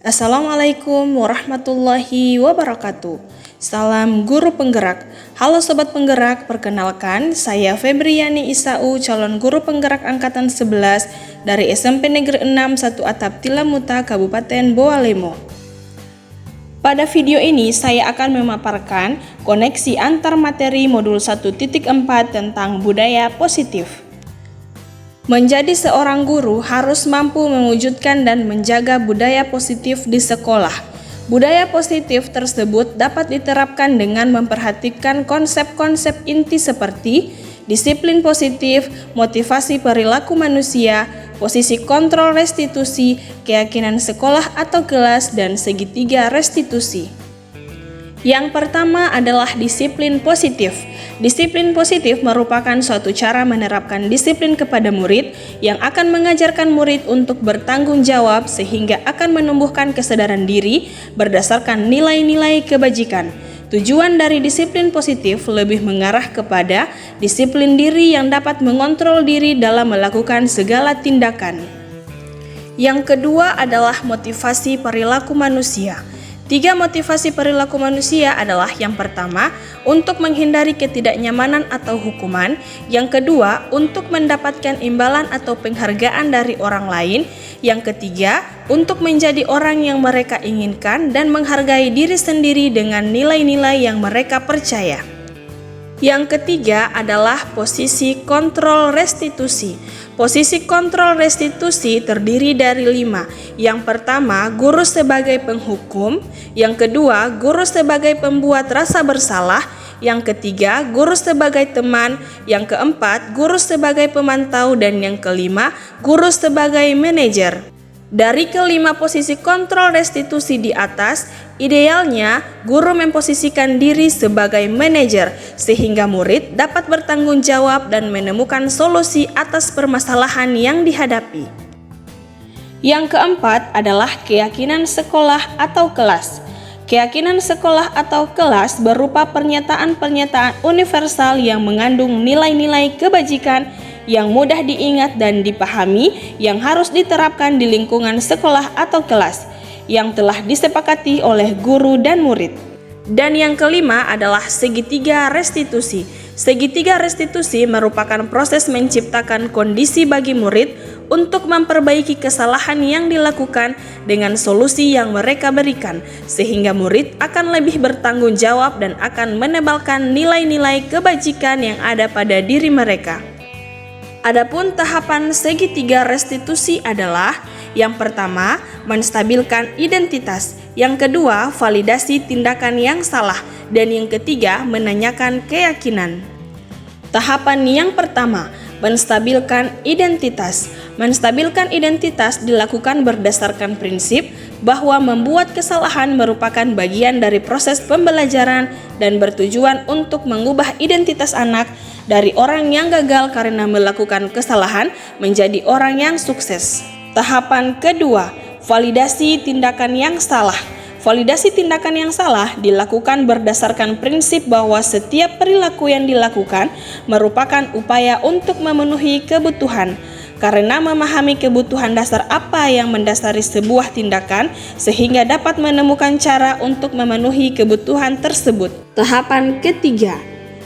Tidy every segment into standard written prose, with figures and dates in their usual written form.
Assalamualaikum warahmatullahi wabarakatuh. Salam guru penggerak. Halo sobat penggerak, perkenalkan saya Febriani Isau, calon guru penggerak angkatan 11 dari SMP Negeri 6 1 Atap Tilamuta, Kabupaten Bawalemo. Pada video ini saya akan memaparkan koneksi antar materi modul 1.4 tentang budaya positif. Menjadi seorang guru harus mampu mewujudkan dan menjaga budaya positif di sekolah. Budaya positif tersebut dapat diterapkan dengan memperhatikan konsep-konsep inti seperti disiplin positif, motivasi perilaku manusia, posisi kontrol restitusi, keyakinan sekolah atau kelas, dan segitiga restitusi. Yang pertama adalah disiplin positif. Disiplin positif merupakan suatu cara menerapkan disiplin kepada murid yang akan mengajarkan murid untuk bertanggung jawab sehingga akan menumbuhkan kesadaran diri berdasarkan nilai-nilai kebajikan. Tujuan dari disiplin positif lebih mengarah kepada disiplin diri yang dapat mengontrol diri dalam melakukan segala tindakan. Yang kedua adalah motivasi perilaku manusia. 3 motivasi perilaku manusia adalah yang pertama, untuk menghindari ketidaknyamanan atau hukuman. Yang kedua, untuk mendapatkan imbalan atau penghargaan dari orang lain. Yang ketiga, untuk menjadi orang yang mereka inginkan dan menghargai diri sendiri dengan nilai-nilai yang mereka percaya. Yang ketiga adalah posisi kontrol restitusi. Posisi kontrol restitusi terdiri dari 5. Yang pertama, guru sebagai penghukum. Yang kedua, guru sebagai pembuat rasa bersalah. Yang ketiga, guru sebagai teman. Yang keempat, guru sebagai pemantau. Dan yang kelima, guru sebagai manajer. Dari kelima posisi kontrol restitusi di atas, idealnya guru memposisikan diri sebagai manajer sehingga murid dapat bertanggung jawab dan menemukan solusi atas permasalahan yang dihadapi. Yang keempat adalah keyakinan sekolah atau kelas. Keyakinan sekolah atau kelas berupa pernyataan-pernyataan universal yang mengandung nilai-nilai kebajikan yang mudah diingat dan dipahami yang harus diterapkan di lingkungan sekolah atau kelas yang telah disepakati oleh guru dan murid. Dan yang kelima adalah segitiga restitusi. Segitiga restitusi merupakan proses menciptakan kondisi bagi murid untuk memperbaiki kesalahan yang dilakukan dengan solusi yang mereka berikan, sehingga murid akan lebih bertanggung jawab dan akan menebalkan nilai-nilai kebajikan yang ada pada diri mereka. Adapun tahapan segitiga restitusi adalah yang pertama, menstabilkan identitas, yang kedua, validasi tindakan yang salah, dan yang ketiga, menanyakan keyakinan. Tahapan yang pertama, menstabilkan identitas. Menstabilkan identitas dilakukan berdasarkan prinsip bahwa membuat kesalahan merupakan bagian dari proses pembelajaran dan bertujuan untuk mengubah identitas anak dari orang yang gagal karena melakukan kesalahan menjadi orang yang sukses. Tahapan kedua, validasi tindakan yang salah. Validasi tindakan yang salah dilakukan berdasarkan prinsip bahwa setiap perilaku yang dilakukan merupakan upaya untuk memenuhi kebutuhan. Karena memahami kebutuhan dasar apa yang mendasari sebuah tindakan sehingga dapat menemukan cara untuk memenuhi kebutuhan tersebut. Tahapan ketiga,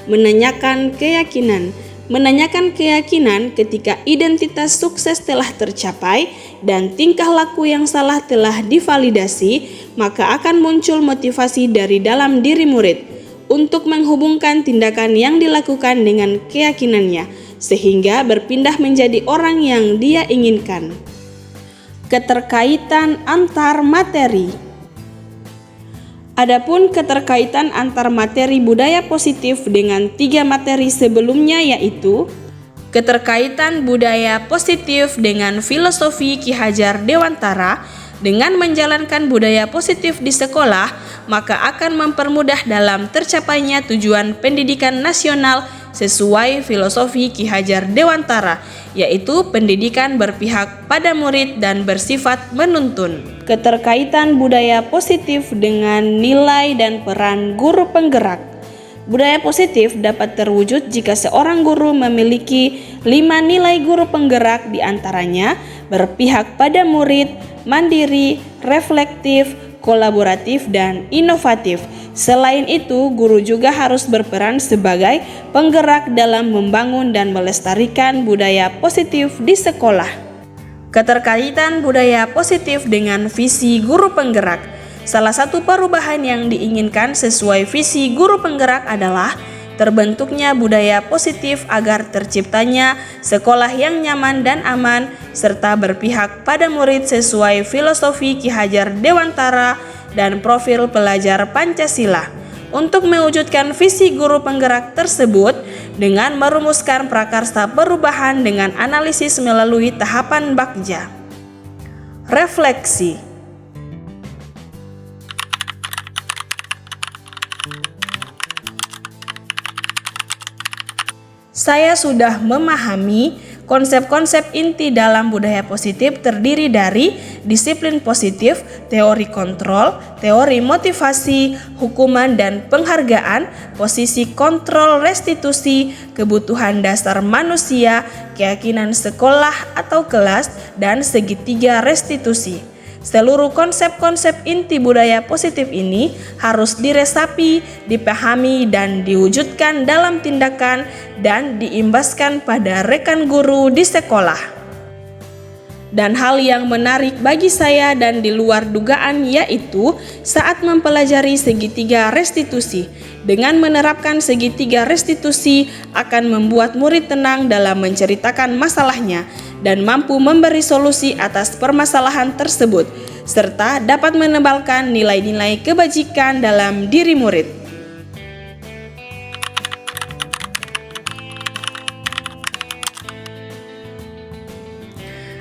menanyakan keyakinan. Menanyakan keyakinan ketika identitas sukses telah tercapai dan tingkah laku yang salah telah divalidasi, maka akan muncul motivasi dari dalam diri murid untuk menghubungkan tindakan yang dilakukan dengan keyakinannya, sehingga berpindah menjadi orang yang dia inginkan. Keterkaitan antar materi. Adapun keterkaitan antar materi budaya positif dengan 3 materi sebelumnya yaitu keterkaitan budaya positif dengan filosofi Ki Hajar Dewantara. Dengan menjalankan budaya positif di sekolah, maka akan mempermudah dalam tercapainya tujuan pendidikan nasional sesuai filosofi Ki Hajar Dewantara, yaitu pendidikan berpihak pada murid dan bersifat menuntun. Keterkaitan budaya positif dengan nilai dan peran guru penggerak. Budaya positif dapat terwujud jika seorang guru memiliki 5 nilai guru penggerak, diantaranya berpihak pada murid, mandiri, reflektif, kolaboratif, dan inovatif. Selain itu, guru juga harus berperan sebagai penggerak dalam membangun dan melestarikan budaya positif di sekolah. Keterkaitan budaya positif dengan visi guru penggerak. Salah satu perubahan yang diinginkan sesuai visi guru penggerak adalah terbentuknya budaya positif agar terciptanya sekolah yang nyaman dan aman serta berpihak pada murid sesuai filosofi Ki Hajar Dewantara dan profil pelajar Pancasila. Untuk mewujudkan visi guru penggerak tersebut dengan merumuskan prakarsa perubahan dengan analisis melalui tahapan Bagja. Refleksi. Saya sudah memahami konsep-konsep inti dalam budaya positif terdiri dari disiplin positif, teori kontrol, teori motivasi, hukuman dan penghargaan, posisi kontrol restitusi, kebutuhan dasar manusia, keyakinan sekolah atau kelas, dan segitiga restitusi. Seluruh konsep-konsep inti budaya positif ini harus diresapi, dipahami, dan diwujudkan dalam tindakan dan diimbaskan pada rekan guru di sekolah. Dan hal yang menarik bagi saya dan di luar dugaan yaitu saat mempelajari segitiga restitusi. Dengan menerapkan segitiga restitusi akan membuat murid tenang dalam menceritakan masalahnya dan mampu memberi solusi atas permasalahan tersebut, serta dapat menebalkan nilai-nilai kebajikan dalam diri murid.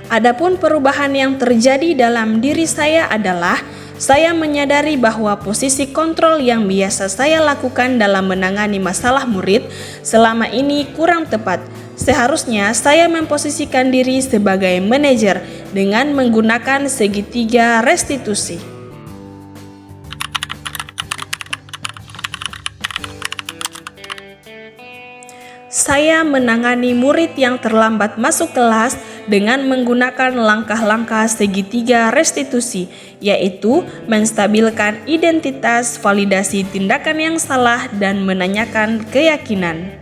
Adapun perubahan yang terjadi dalam diri saya adalah saya menyadari bahwa posisi kontrol yang biasa saya lakukan dalam menangani masalah murid selama ini kurang tepat. Seharusnya saya memposisikan diri sebagai manajer dengan menggunakan segitiga restitusi. Saya menangani murid yang terlambat masuk kelas dengan menggunakan langkah-langkah segitiga restitusi, yaitu menstabilkan identitas, validasi tindakan yang salah, dan menanyakan keyakinan.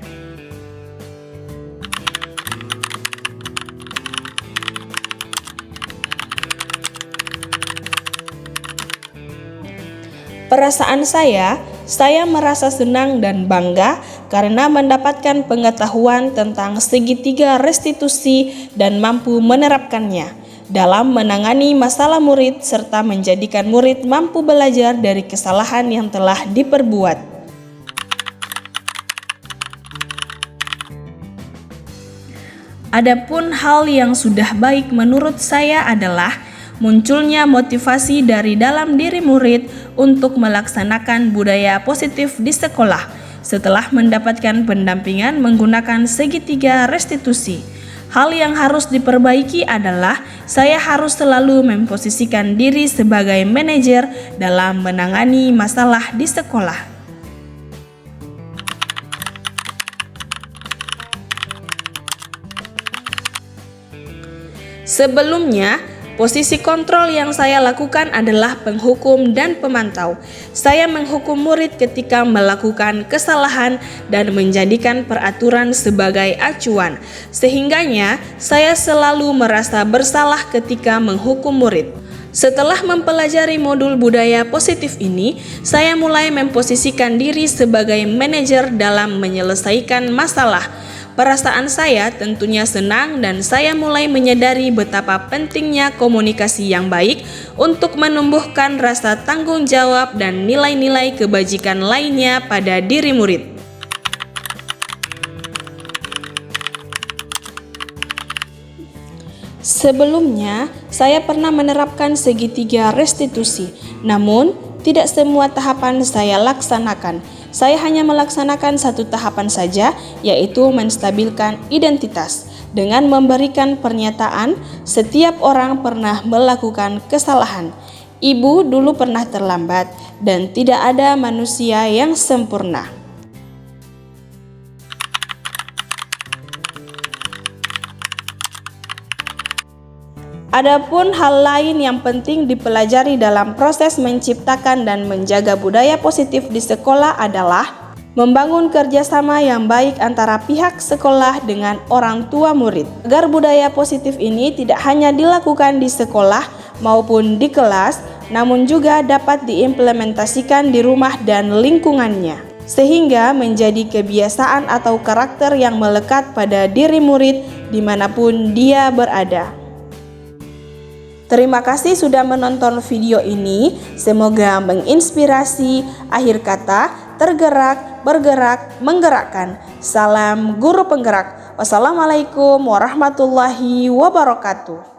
Perasaan saya merasa senang dan bangga karena mendapatkan pengetahuan tentang segitiga restitusi dan mampu menerapkannya dalam menangani masalah murid serta menjadikan murid mampu belajar dari kesalahan yang telah diperbuat. Adapun hal yang sudah baik menurut saya adalah munculnya motivasi dari dalam diri murid untuk melaksanakan budaya positif di sekolah setelah mendapatkan pendampingan menggunakan segitiga restitusi. Hal yang harus diperbaiki adalah saya harus selalu memposisikan diri sebagai manajer dalam menangani masalah di sekolah. Sebelumnya, posisi kontrol yang saya lakukan adalah penghukum dan pemantau. Saya menghukum murid ketika melakukan kesalahan dan menjadikan peraturan sebagai acuan. Sehingganya, saya selalu merasa bersalah ketika menghukum murid. Setelah mempelajari modul budaya positif ini, saya mulai memposisikan diri sebagai manajer dalam menyelesaikan masalah. Perasaan saya tentunya senang dan saya mulai menyadari betapa pentingnya komunikasi yang baik untuk menumbuhkan rasa tanggung jawab dan nilai-nilai kebajikan lainnya pada diri murid. Sebelumnya, saya pernah menerapkan segitiga restitusi, namun tidak semua tahapan saya laksanakan. Saya hanya melaksanakan satu tahapan saja, yaitu menstabilkan identitas. Dengan memberikan pernyataan, setiap orang pernah melakukan kesalahan. Ibu dulu pernah terlambat, dan tidak ada manusia yang sempurna. Adapun hal lain yang penting dipelajari dalam proses menciptakan dan menjaga budaya positif di sekolah adalah membangun kerjasama yang baik antara pihak sekolah dengan orang tua murid, agar budaya positif ini tidak hanya dilakukan di sekolah maupun di kelas, namun juga dapat diimplementasikan di rumah dan lingkungannya, sehingga menjadi kebiasaan atau karakter yang melekat pada diri murid dimanapun dia berada. Terima kasih sudah menonton video ini, semoga menginspirasi. Akhir kata, tergerak, bergerak, menggerakkan. Salam guru penggerak. Wassalamualaikum warahmatullahi wabarakatuh.